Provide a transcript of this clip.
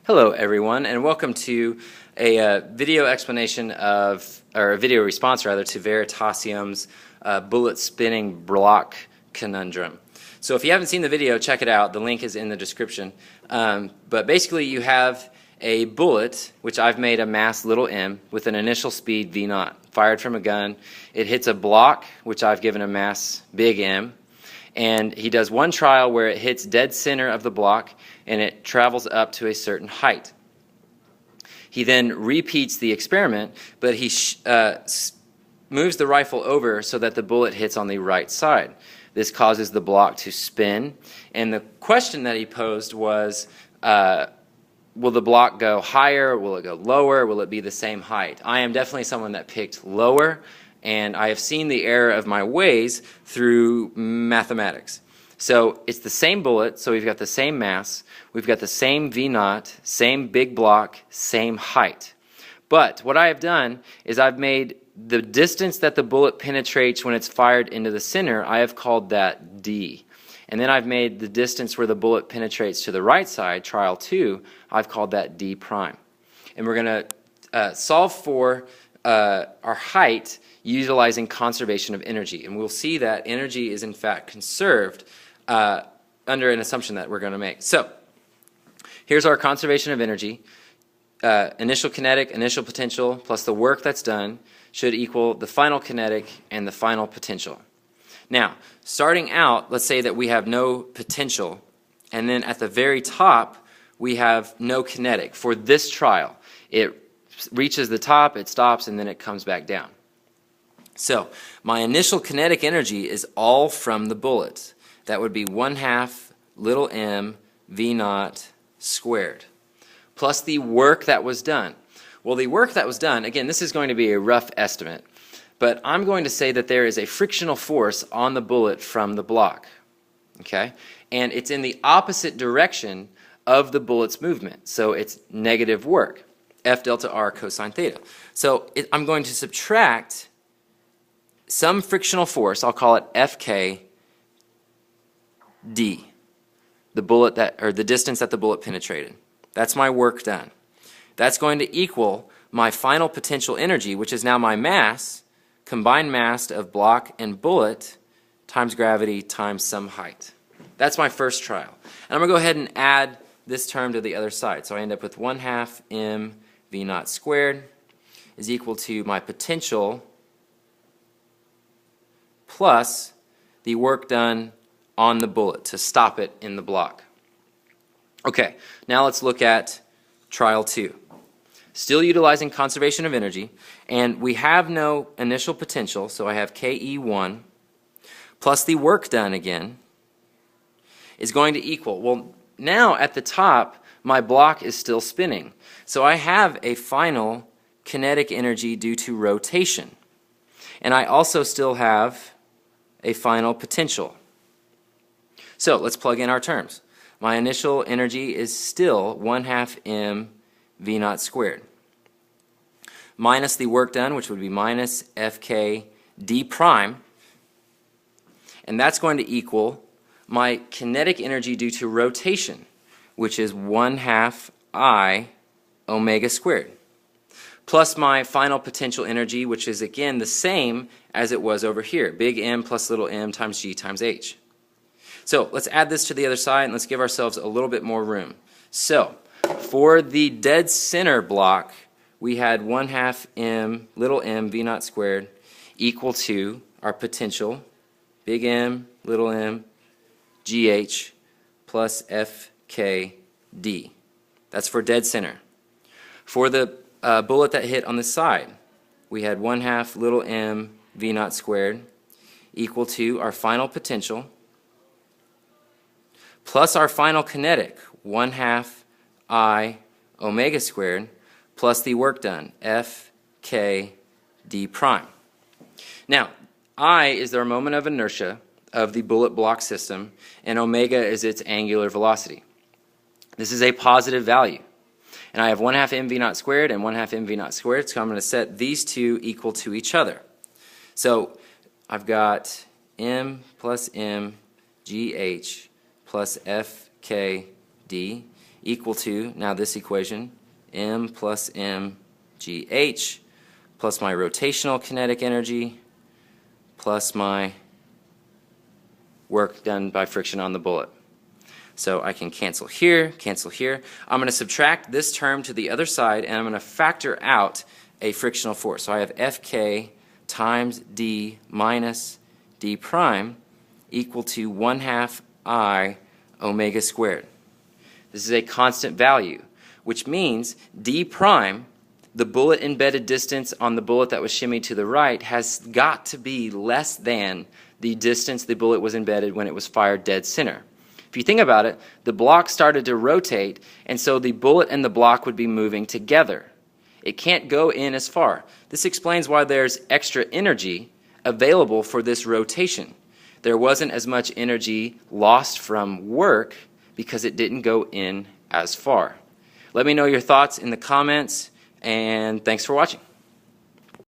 Hello everyone, and welcome to a video explanation of, or a video response rather, to Veritasium's bullet spinning block conundrum. So if you haven't seen the video, check it out. The link is in the description. But basically you have a bullet, which I've made a mass little m, with an initial speed v0, fired from a gun. It hits a block, which I've given a mass big M. And he does one trial where it hits dead center of the block and it travels up to a certain height. He then repeats the experiment, but he moves the rifle over so that the bullet hits on the right side. This causes the block to spin, and the question that he posed was, will the block go higher, will it go lower, will it be the same height? I am definitely someone that picked lower, and I have seen the error of my ways through mathematics. So it's the same bullet, so we've got the same mass, we've got the same V0, same big block, same height. But what I have done is I've made the distance that the bullet penetrates when it's fired into the center, I have called that D. And then I've made the distance where the bullet penetrates to the right side, trial 2, I've called that D prime. And we're going to solve for our height utilizing conservation of energy. And we'll see that energy is in fact conserved under an assumption that we're going to make. So here's our conservation of energy. Initial kinetic, initial potential, plus the work that's done should equal the final kinetic and the final potential. Now, starting out, let's say that we have no potential, and then at the very top we have no kinetic. For this trial, it reaches the top, it stops, and then it comes back down. So my initial kinetic energy is all from the bullet. That would be 1/2 little m v0 squared, plus the work that was done. Well, the work that was done, again, this is going to be a rough estimate, but I'm going to say that there is a frictional force on the bullet from the block, okay? And it's in the opposite direction of the bullet's movement, so it's negative work, F delta R cosine theta. So I'm going to subtract some frictional force, I'll call it Fk d, the bullet that, or the distance that the bullet penetrated. That's my work done. That's going to equal my final potential energy, which is now my mass, combined mass of block and bullet, times gravity times some height. That's my first trial. And I'm going to go ahead and add this term to the other side. So I end up with 1/2 m v0 squared is equal to my potential plus the work done on the bullet to stop it in the block. Okay, now let's look at trial 2. Still utilizing conservation of energy, and we have no initial potential, so I have KE1 plus the work done again is going to equal, well, now at the top my block is still spinning, so I have a final kinetic energy due to rotation, and I also still have a final potential. So let's plug in our terms. My initial energy is still 1/2 m v0 squared minus the work done, which would be minus Fk d prime, and that's going to equal my kinetic energy due to rotation, which is 1/2 I omega squared, plus my final potential energy, which is again the same as it was over here, big M plus little m times g times h. So let's add this to the other side and let's give ourselves a little bit more room. So for the dead center block, we had 1/2 m little m v0 squared equal to our potential, big M, little m, gh plus Fk d. That's for dead center. For the bullet that hit on the side, we had 1/2 little m v0 squared equal to our final potential plus our final kinetic, 1/2 I omega squared plus the work done, Fk d prime. Now, I is our moment of inertia of the bullet block system, and omega is its angular velocity. This is a positive value. And I have 1/2 m v0 squared and 1/2 m v0 squared, so I'm going to set these two equal to each other. So I've got m plus m gh plus Fk d equal to, now this equation, m plus mgh plus my rotational kinetic energy plus my work done by friction on the bullet. So I can cancel here, cancel here. I'm going to subtract this term to the other side, and I'm going to factor out a frictional force. So I have Fk times d minus d prime equal to 1/2 I omega squared. This is a constant value, which means d prime, the bullet embedded distance on the bullet that was shimmied to the right, has got to be less than the distance the bullet was embedded when it was fired dead center. If you think about it, the block started to rotate, and so the bullet and the block would be moving together. It can't go in as far. This explains why there's extra energy available for this rotation. There wasn't as much energy lost from work because it didn't go in as far. Let me know your thoughts in the comments, and thanks for watching.